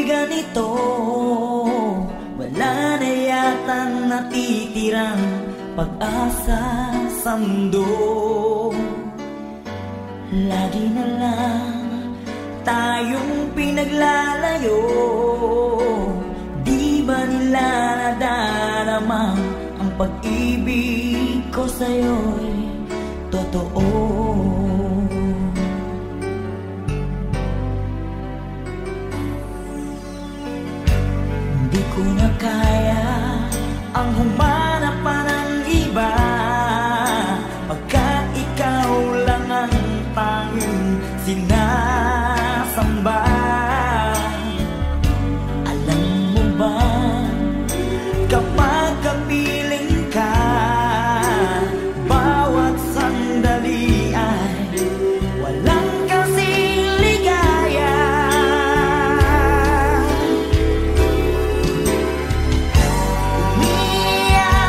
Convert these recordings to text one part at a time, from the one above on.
ganito, wala na yatang natitirang pag-asa sa mundo. Lagi na lang tayong pinaglalayo. Di ba nila nadarama ang pag-ibig ko sa'yo'y totoo? Di ko na kaya ang humanap pa ng iba, pagka ikaw lang ang tanging sinasamba. Alam mo ba, kapag kapiling ka, bawat sandali ay walang kasing ligaya. Umiiyak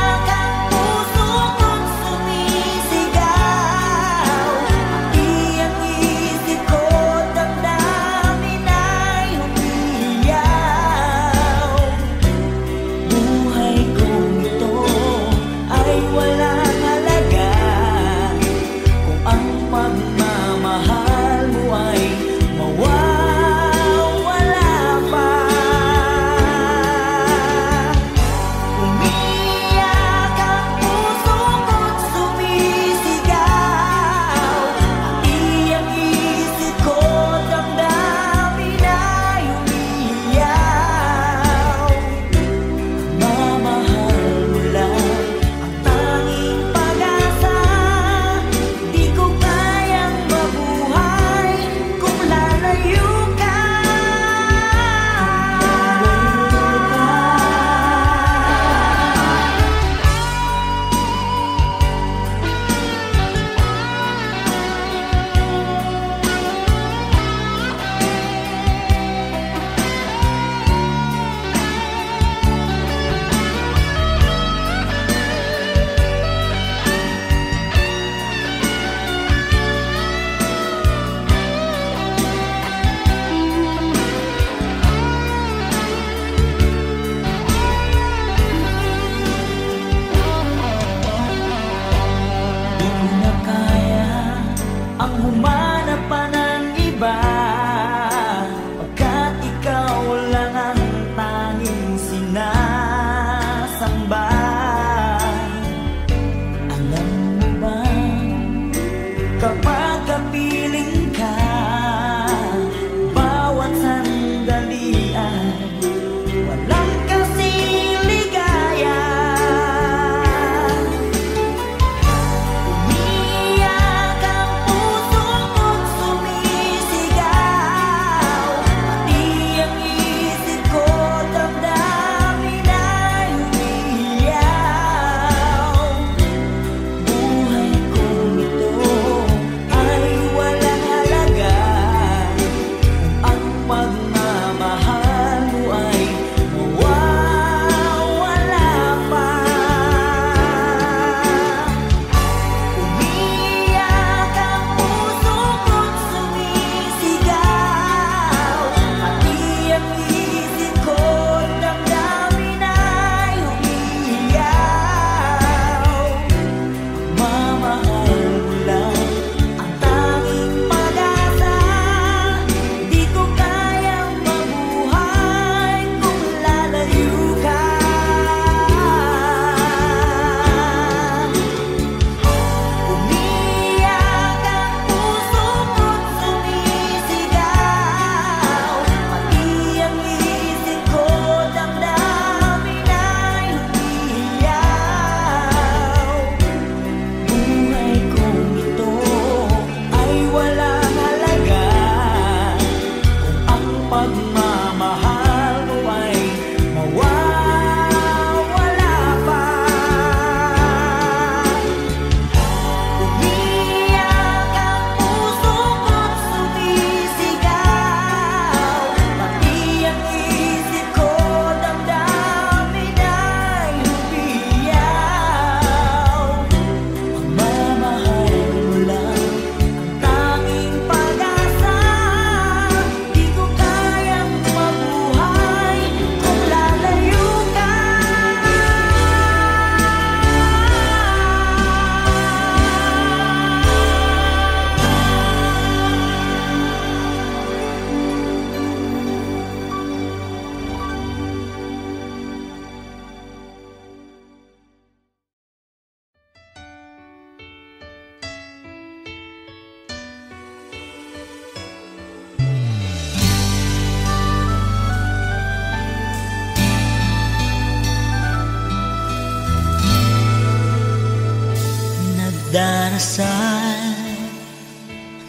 Darasal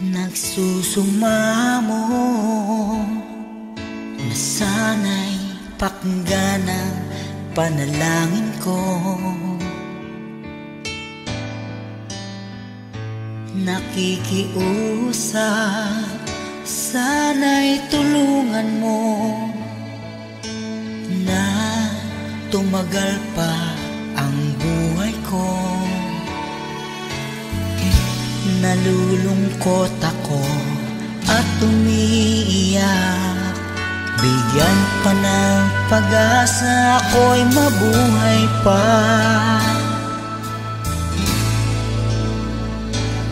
nagsusumamo na sana'y pakinggan ang panalangin ko. Nakikiusap, sana'y tulungan mo na tumagal pa ang buhay ko. Nalulungkot ako at umiiyak, bigyan pa ng pag-asa, ako'y mabuhay pa.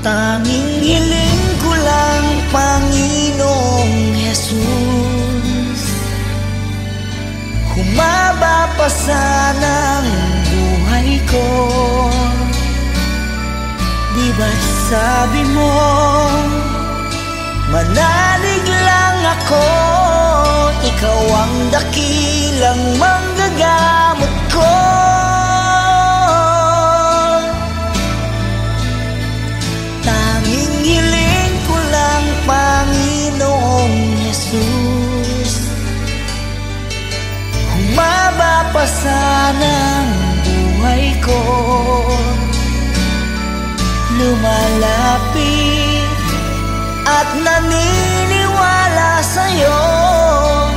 Tanging hiling ko lang, Panginoong Jesus, humaba pa sana ang buhay ko. Di ba't sabi mo, manalig lang ako, ikaw ang dakilang manggagamot ko. Tanging hiling ko lang, Panginoong Jesus, humaba pa sana ang buhay ko. Lumalapit at naniniwala sa'yo,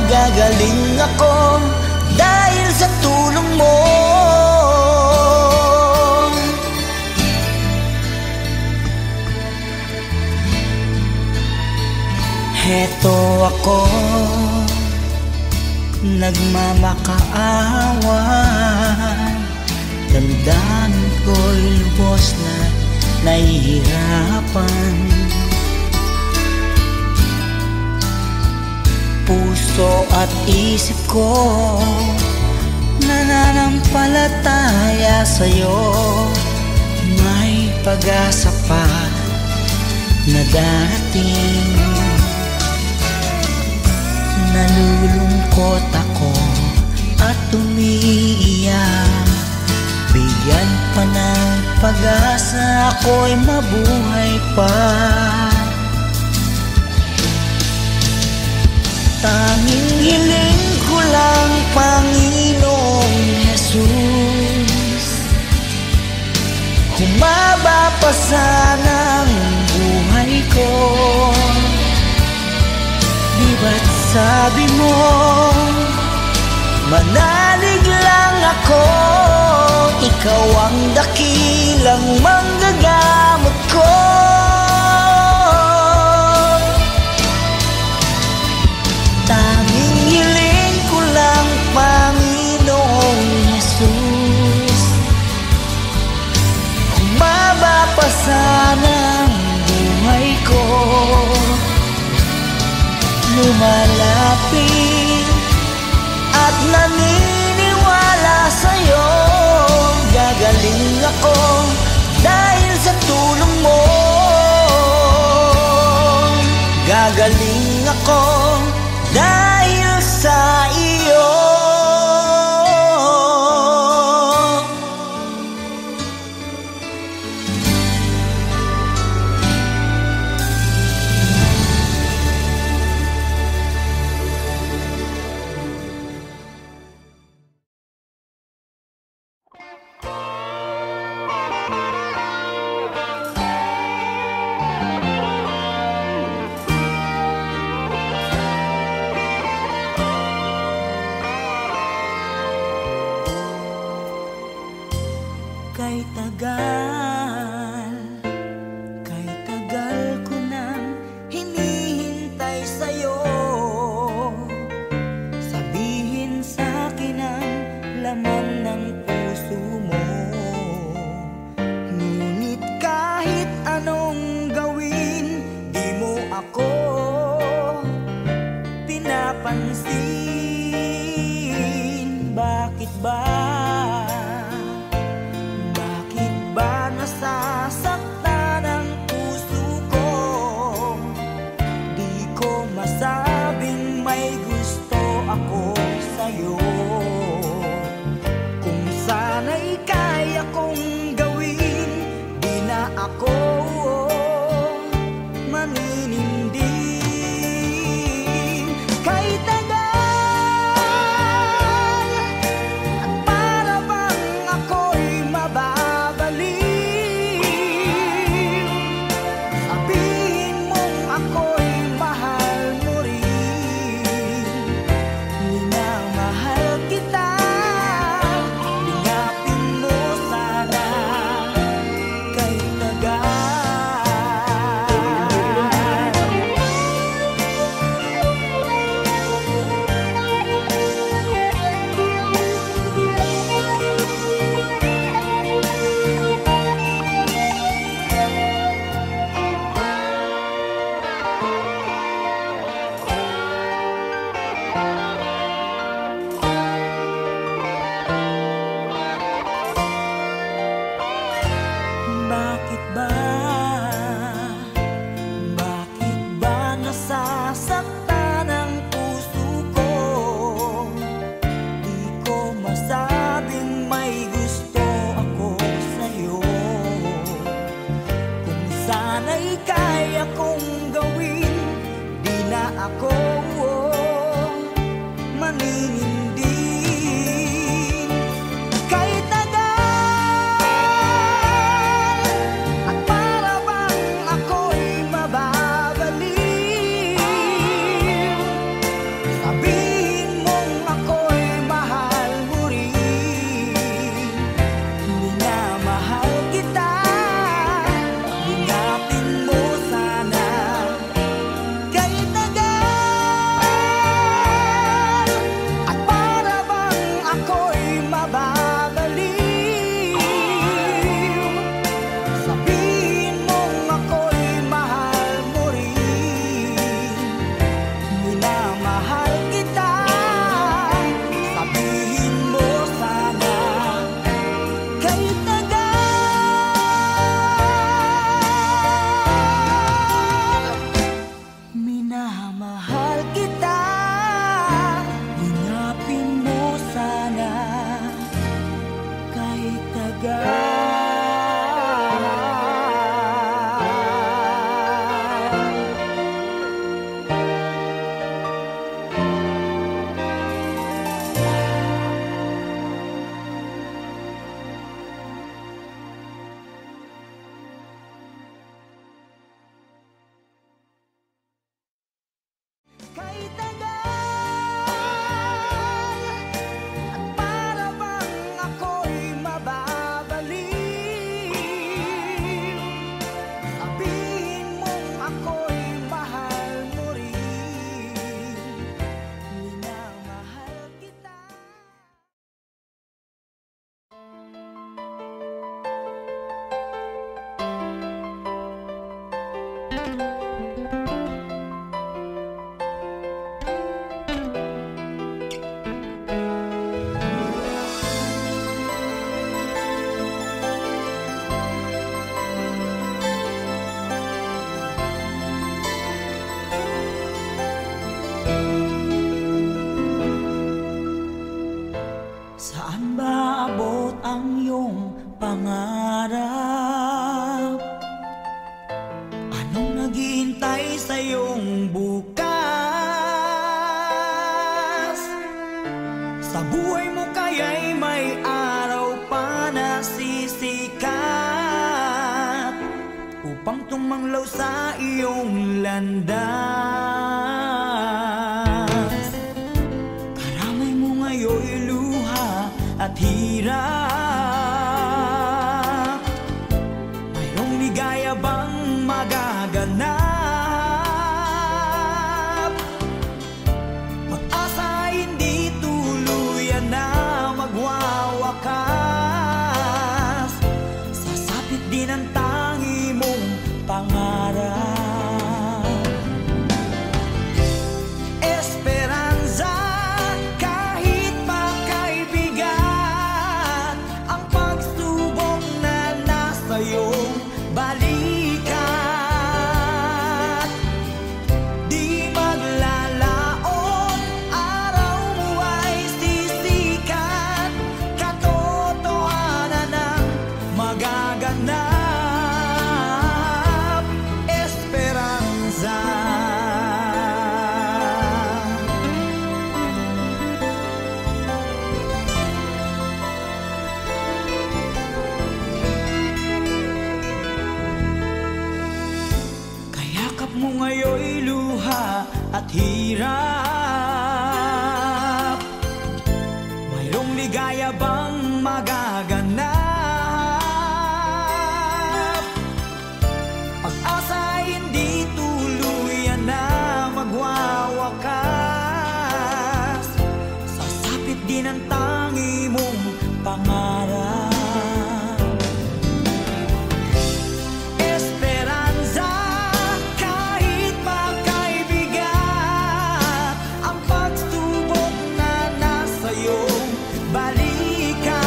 gagaling ako dahil sa tulong mo. Heto ako, nagmamakaawan, damdamin ko'y lubos na nahihirapan. Puso at isip ko nananampalataya sa'yo, may pag-asa pa na darating. Nalulungkot ako at umiiyak, bigyan pa ng pag-asa, ako'y mabuhay pa. Tanging hiling ko lang, Panginoong Jesus, humaba pa sana ang buhay ko. Di ba't sabi mo, manalig lang ako, ikaw ang dakilang manggagamot ko. Tanging hiling ko lang, Panginoong Jesus, humaba pa sana ang buhay ko. Lumalapit at naniniwala sa'yo, gagaling ako dahil sa tulong mo. Gagaling ako dahil sa iyo. Kay tagal ko nang hinihintay sa'yo, sabihin sa'kin ang laman ng puso mo. Ngunit kahit anong gawin, di mo ako pinapansin. Bakit ba panininding. Kay tagal at para bang ako'y mababaliw. Sabihin mong ako'y mahal mo rin. Minamahal kita, ingapin mo sana. Kay tagal at para bang ako'y mababaliw. Sabihin mong ako'y mahal mo rin. Minamahal kita, sabihin mo sana. Kay tagal minamahal kita, ingapin mo sana. Kay tagal Kay tagal at para bang ako'y mababaliw. Sabihin mong ako'y mahal mo rin. Minamahal kita. Saan ba abot ang iyong pangarap? Anong naghihintay sa iyong bukas? Sa buhay mo kaya'y may araw pa na sisikat upang tumanglaw sa iyong landas. Karamay mo ngayon'y luha at hirap. Mayroong ligaya bang magaganap? Pag-asa hindi tuluyan na magwawakas. Sasapit din ang tangi mong pangarap. Esperanza, kahit makaibigan, ang pagsubok na nasa iyong balikat. Di maglalaon, araw mo ay sisikat. Katotohanan ang magaganap. Esperanza. Kayakap mo ngayon'y luha at hirap. Mayroong ligaya bang magaganap? Pag-asa hindi tuluyan na magwawakas. Sasapit din ang tangi mong pangarap. Esperanza, kahit makaibigan, ang pagsubok na nasa iyong balikat.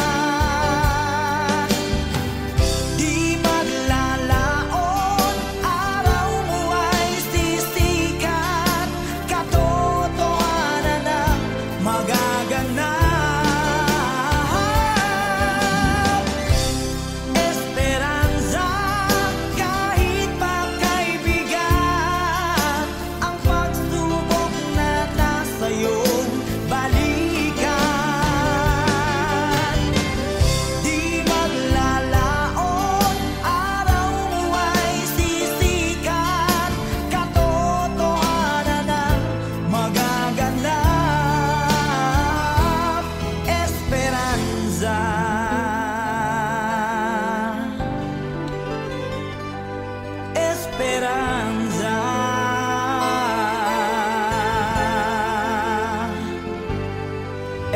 Di maglalaon, araw mo ay sisikat. Katotohanan ang magaganap.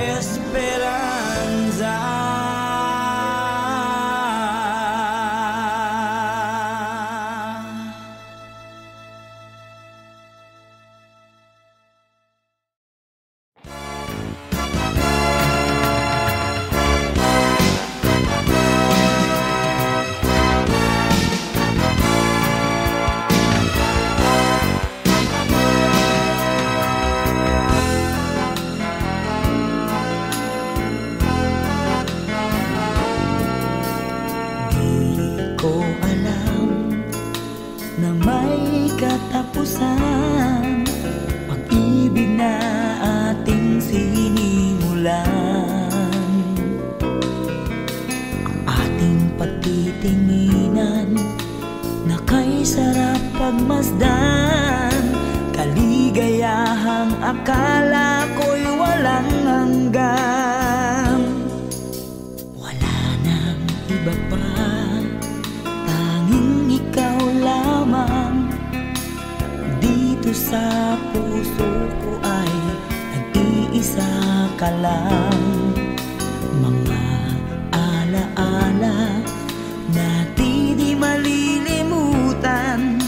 Esperanza. Na may katapusan, pag-ibig na ating sinimulan. Ang ating pagtitinginan na kay sarap pagmasdan, kaligayahang akala ko'y walang hanggan. Wala nang iba pa, tanging ikaw lamang. Dito sa puso ko ay nag-iisa ka lang. Mga alaala na di malilimutan,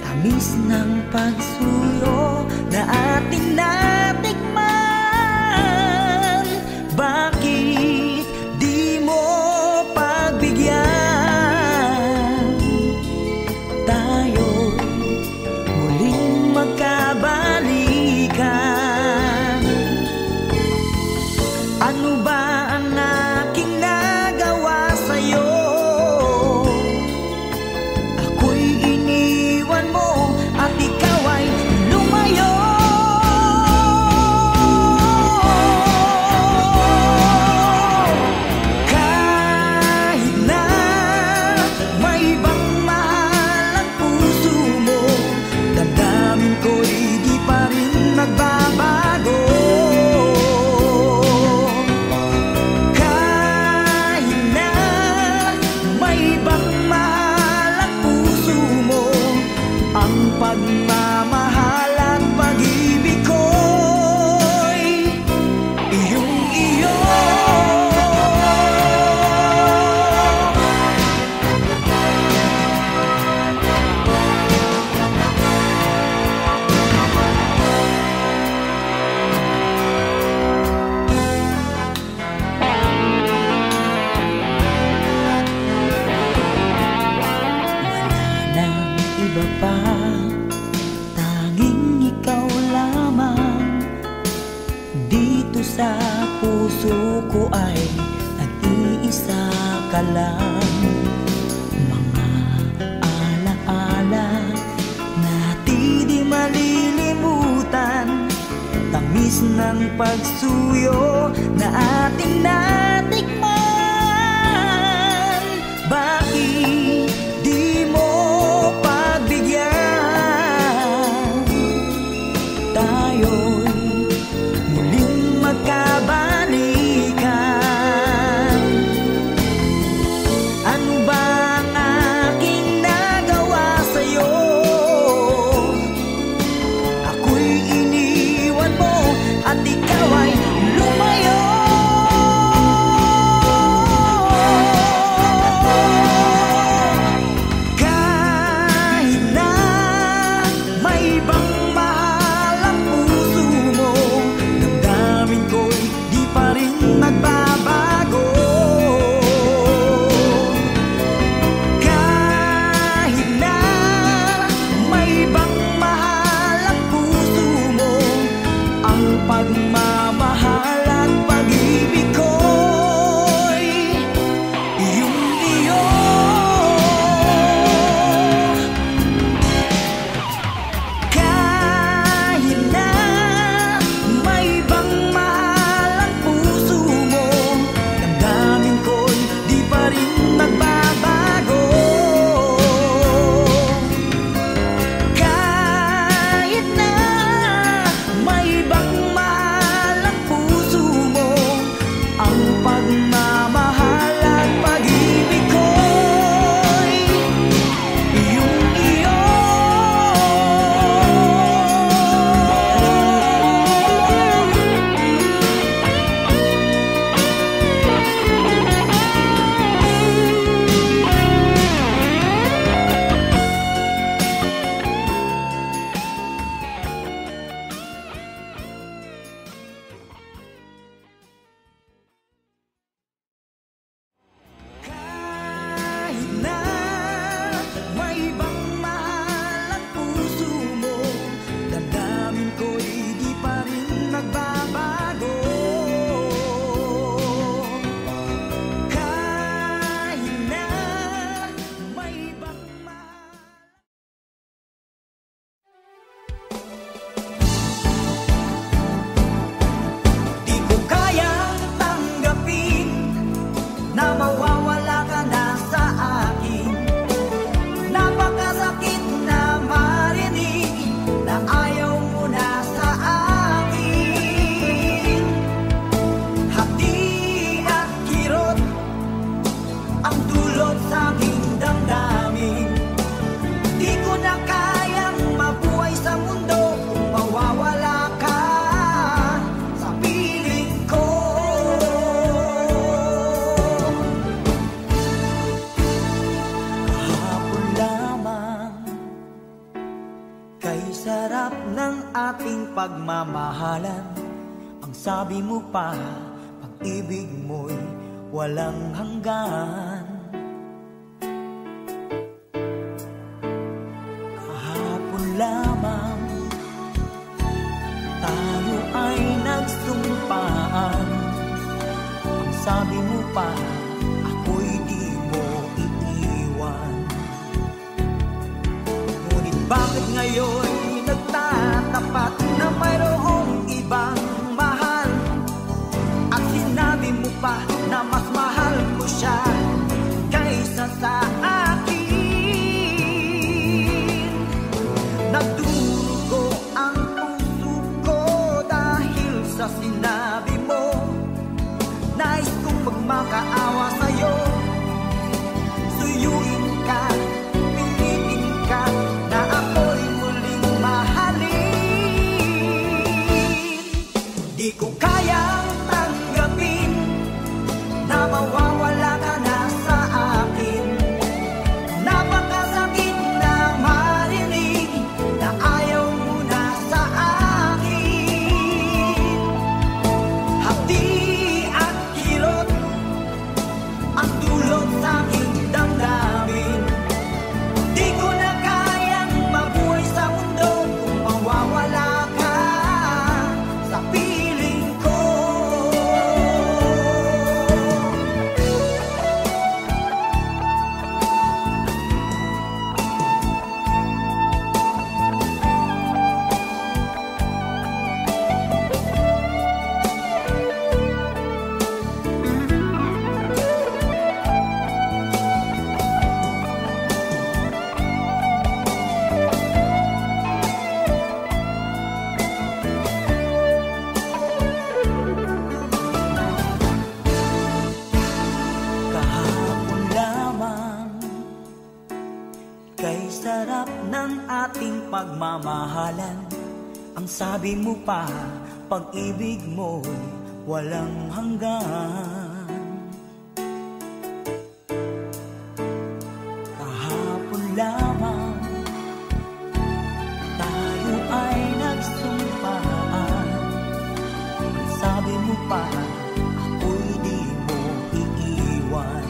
tamis ng pagsuyo na ating natikman. Bakit di mo pagbigyan tayo muling magkabalikan? Ano ba ang aking nagawa sa'yo? Ako'y iniwan mo at ikaw ay lumayo. Kahit na may ibang mahal ang puso mo, damdamin ko'y di pa rin magbabago. Kahit na may ibang mahal ang puso mo, ang pagmamahal at pag-ibig ko'y iyong-iyo. Wala nang iba pa, tanging ikaw lamang. Dito sa puso ko ay nag-iisa ka lang. Mga alaala na di malilimutan, tamis ng pagsuyo na ating natikman. Bakit di mo pagbigyan tayo'y muling magkabalikan? Ano ba ang aking nagawa sa'yo? Ako'y iniwan mo at ikaw ay lumayo. sabi mo pa, pag-ibig mo'y walang hanggan. Kahapon lamang tayo ay nagsumpaan. Ang sabi mo pa, ako'y di mo iiwan. Ngunit bakit ngayon nagtatapat na mayroong ibang mahal? At sinabi mo pa na mas mahal ko siya kaysa sa akin. Nagdurugo ang puso ko dahil sa sinabi mo. Nais kong magmakaawa sa'yo, suyuin ka, pilitin ka, na ako'y muling mahalin. Di ko kayang tanggapin na mawawala ka na sa akin. Napakasakit na marinig na ayaw mo na sa akin. Hapdi at kirot ang dulot sa aking damdamin. Di ko na kayang mabuhay sa mundo kung mawawala ka sa piling ko. Kahapon lamang kay sarap ng ating pagmamahalan. Ang sabi mo pa, pag-ibig mo'y walang hanggan. Kahapon lamang tayo ay nagsumpaan. Ang sabi mo pa, ako'y di mo iiwan.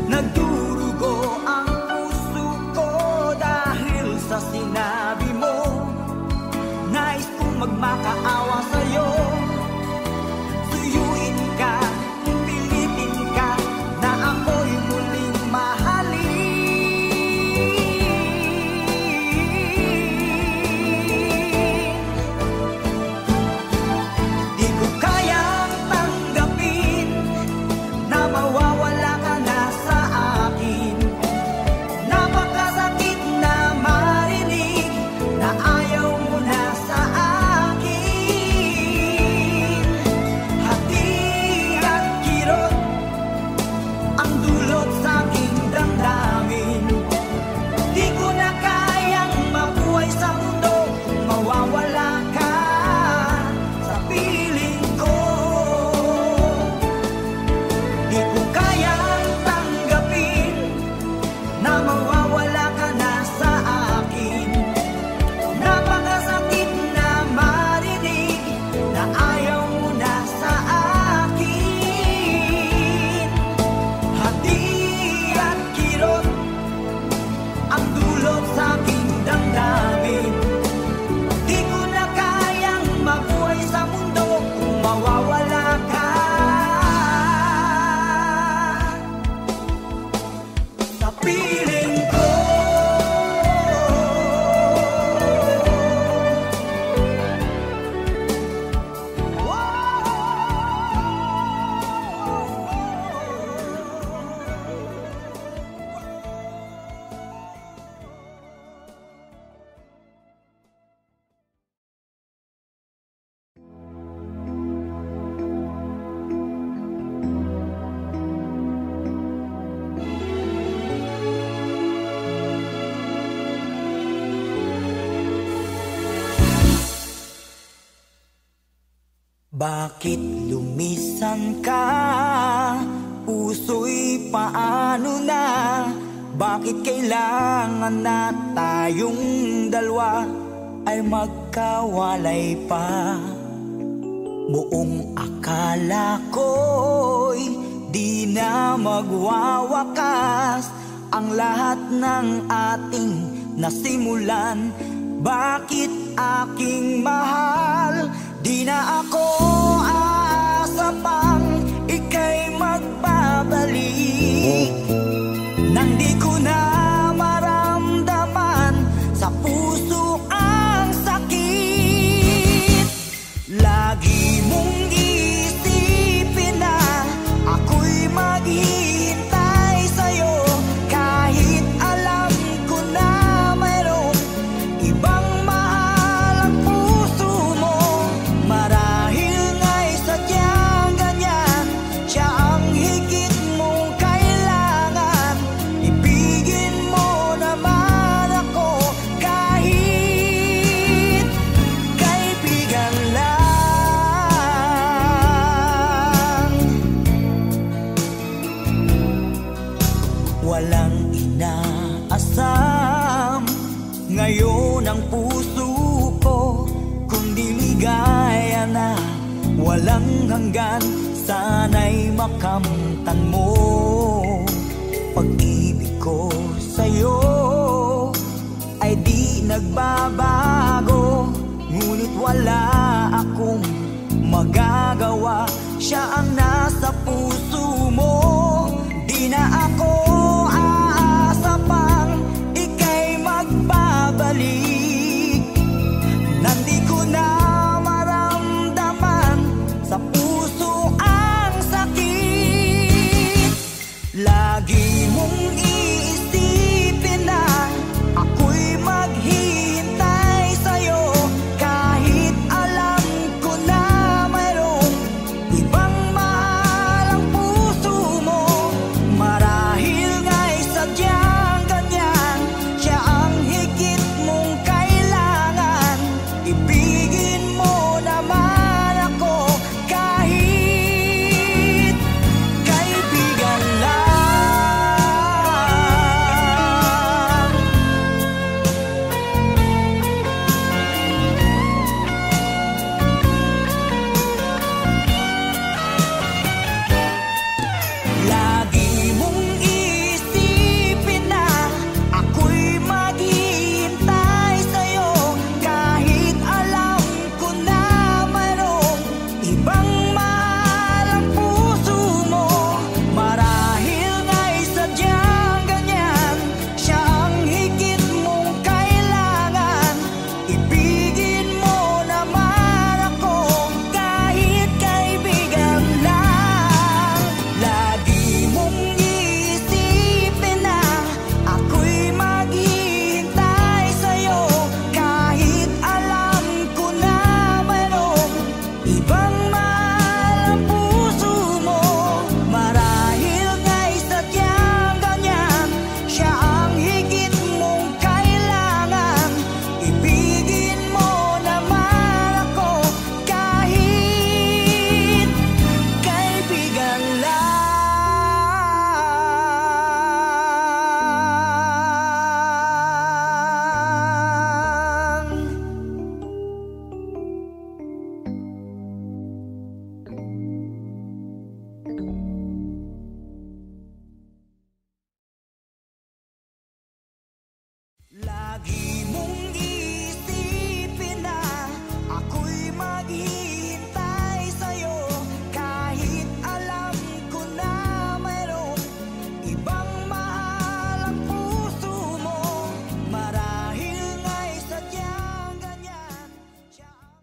Nagdurugo ang puso ko dahil sa sinabi mo. Nais kong magmakaawa sa'yo, suyuin ka, pilitin ka, na ako'y muling mahalin. Di ko kayang tanggapin na mawawala ka na sa akin. Napakasakit na marinig na ayaw mo na sa akin. Hati at kirot ang dulot sa aking damdamin. Di ko na kayang mabuhay sa mundo kung mawawala ka sa piling ko. Di ko kayang tanggapin na mawawala ka na sa akin. Napakasakit na marinig na ayaw mo na sa akin. Hati at kirot ang dulot sa aking damdamin. Di ko na kayang mabuhay sa mundo kung mawawala ka sa piling ko. Bakit lumisan ka? Puso'y paano na? Bakit kailangan na tayong dalawa ay magkasama? nagkawalay pa. Buong akala ko'y di na magwawakas ang lahat ng ating nasimulan. Bakit aking mahal, di na ako aasa pang ika'y magbabalik, nang di ko na maramdaman sa puso ang sakit. Lagi mong isipin na ako'y maghihintay sa'yo, kahit alam ko na mayroong ibang mahal ang puso mo. Marahil nga'y sadyang ganyan, siya ang higit mong kailangan. Ibigin mo naman ako kahit kaibigan lang. Walang inaasam ngayon ang puso ko, kundi ligaya na walang hanggan. Sana'y makamtan mo pag-ibig ko sa'yo ay di nagbabago, ngunit wala akong magagawa. Siya ang nasa puso mo, di na ako aasa pang ika'y magbabalik, nandi ko na maramdaman sa puso ang sakit. Lagi mong iisipin na ako'y maghihintay sa'yo, kahit alam ko na mayroong ibang mahal ang puso mo. Marahil nga'y sadyang ganyan, siya ang higit mong kailangan. Ibigin mo naman ako kahit kaibigan lang. Lagi mong isipin na ako'y maghihintay sa'yo, kahit alam ko na mayroong ibang mahal ang puso mo. Marahil nga'y sadyang ganyan, siya ang higit mong kailangan. Ibigin mo naman ako kahit kaibigan lang. Lagi mong isipin na ako'y maghihintay sa'yo, kahit alam ko na mayroong ibang mahal ang puso mo. Marahil nga'y sadyang ganyan, siya ang higit mong kailangan. Ibigin mo naman ako kahit kaibigan lang. Lagi mong isipin na ako'y maghihintay sa'yo, kahit alam ko na mayroong ibang mahal ang puso mo. Marahil nga'y sadyang ganyan, siya ang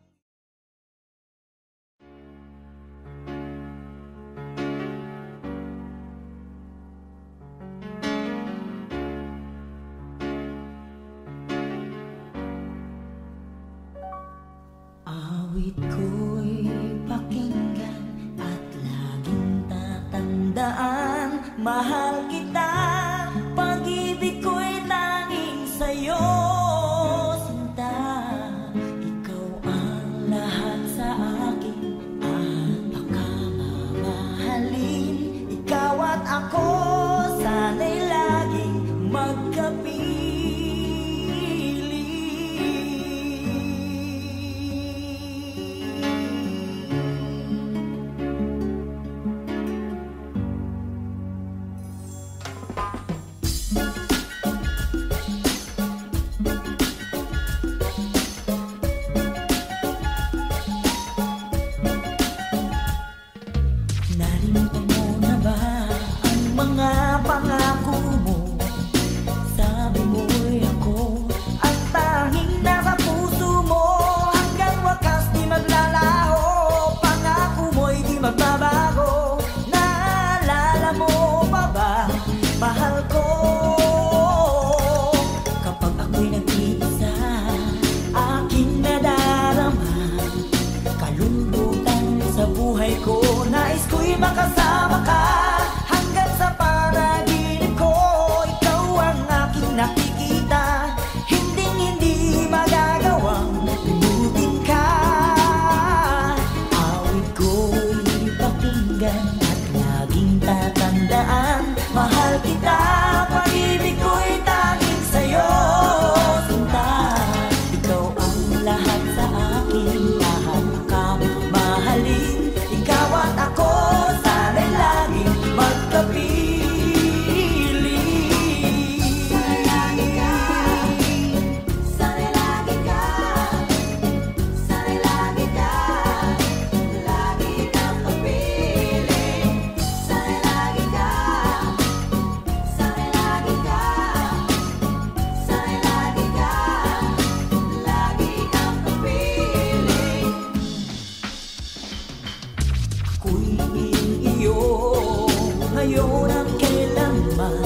awit ko'y pakinggan at laging tatandaan. Mahal kita, pag-ibig ko'y tanging sa'yo, sinta. Ikaw ang lahat sa akin at baka mamahalin. Ikaw at ako, sana'y laging magkapiling. buhay ko. Nais ko'y makasama ka hanggang sa panaginip ko. Ikaw ang aking nakikita, hinding-hindi magagawang limutin ka. Awit ko'y pakinggan at laging tatandaan, mahal kita, pag-ibig ko'y tanging sa'yo. Sinta, ikaw ang lahat sa akin, lahat akang mahalin. Ikaw at ako, sana'y laging magkapili. Sana'y lagi ka, sana'y lagi ka, sana'y lagi ka, lagi kang mapili. Sana'y lagi ka, sana'y lagi ka, sana'y lagi ka, lagi kang mapili. Ako'y iyo ngayon at kailanman,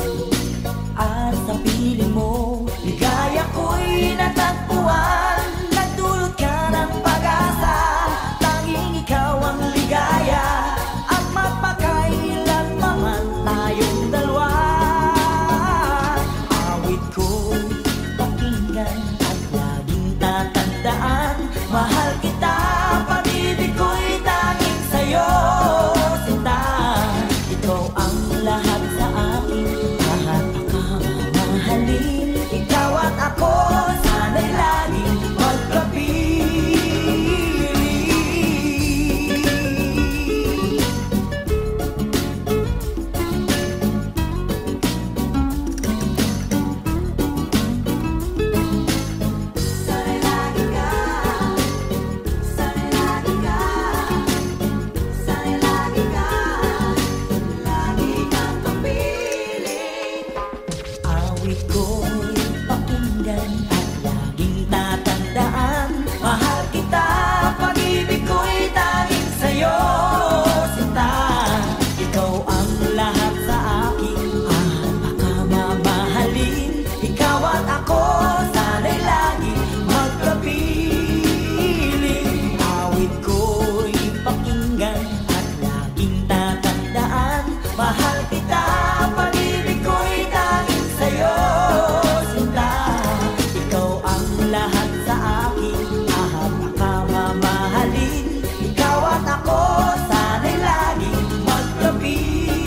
at sa piling mo ligaya ko'y natagpuan. Nagdulot ka ng pag-asa, tanging ikaw ang ligaya, at mapakailanman tayong dalawa. Awit ko'y pakinggan at laging tatandaan, mahal kita, pag-ibig ko'y tanging sa'yo. Sinta, ikaw ang lahat sa akin, lahat akang mahalin. Ikaw at ako, sana'y laging magkapili. Sana'y lagi ka, sana'y lagi ka, sana'y lagi ka, lagi kang mapili. Awit ko'y pakinggan at laging tatandaan, mahal kita, pag-ibig ko'y tanging sa'yo. Sinta, ikaw ang lahat sa akin, at makamamahalin. Ikaw at ako, sana'y laging magkapili. Awit ko'y pakinggan at laging tatandaan, mahal kita, pag-ibig ko'y tanging sa'yo. Sinta, ikaw ang lahat sa akin, at makamamahalin. Ikaw at ako, sana'y laging magkapili.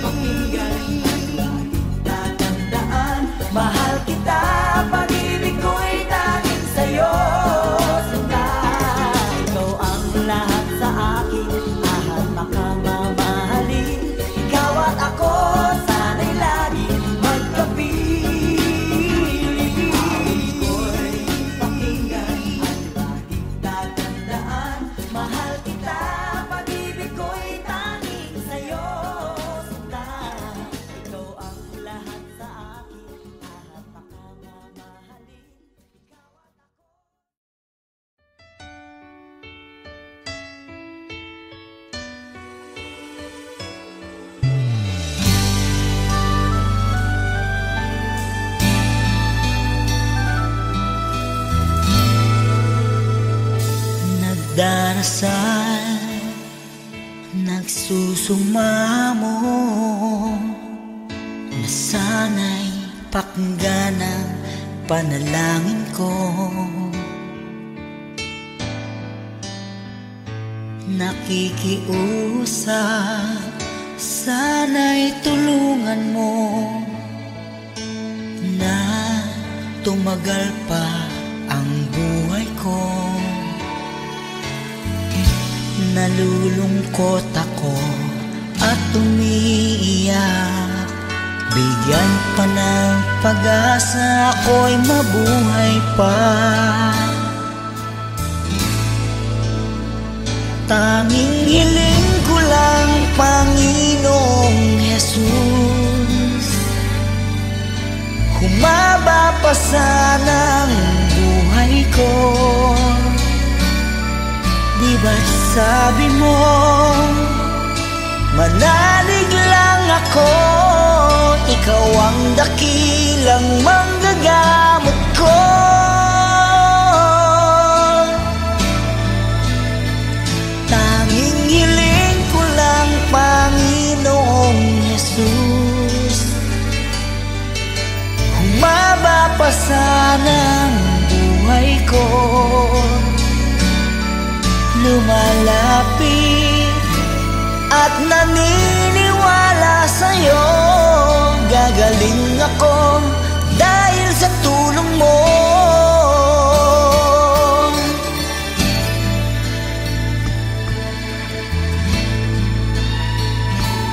Pakinggan at laging tatandaan, mahal kita, pag-ibig ko'y tanging sa'yo. Sinta, ikaw ang lahat sa akin, at makamamahalin. Ikaw at ako, sana'y laging magkapili. Ako'y pakinggan at laging tatandaan, mahal kita, pag-ibig ko'y tanging sa'yo. Sinta, ikaw ang lahat sa akin, at makamamahalin. Ikaw at ako. Nagdarasal, nagsusumamo, na sana'y pakinggan ang panalangin ko. Nakikiusap, sana'y tulungan mo na tumagal pa ang buhay ko. Nalulungkot ako at umiiyak, bigyan pa ng pag-asa, ako'y mabuhay pa. Tanging hiling ko lang, Panginoong Jesus, humaba pa sana ang buhay ko. Di ba't sabi mo, manalig lang ako, ikaw ang dakilang manggagamot ko. lumalapit at naniniwala sa'yo. Gagaling ako dahil sa tulong mo.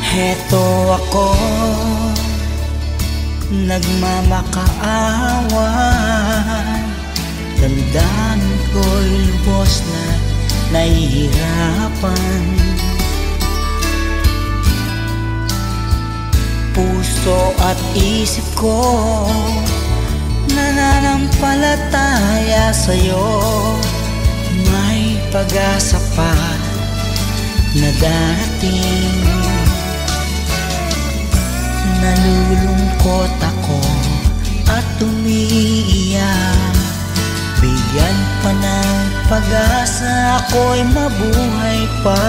Heto ako, nagmamakaawan. Damdamin ko'y lubos na nahihirapan. Puso at isip ko nananampalataya sa'yo. May pag-asa pa na darating. Nalulungkot ako at umiiyak. Bigyan pa ng pag-asa, ako'y mabuhay pa.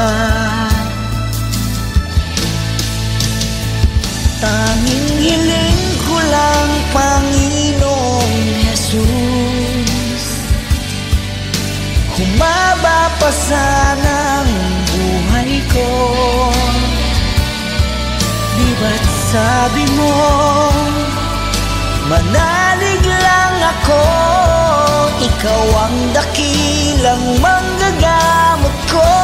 Tanging hiling ko lang, Panginoong Jesus, humaba pa sana ang buhay ko. Di ba't sabi mo, manalig lang ako, ikaw ang dakilang manggagamot ko.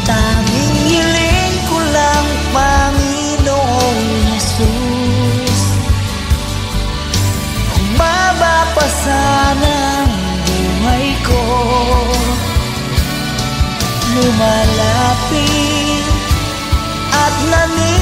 Tanging hiling ko lang, Panginoong Jesus, humaba pa sana ang buhay ko. Lumalapit at naniniwala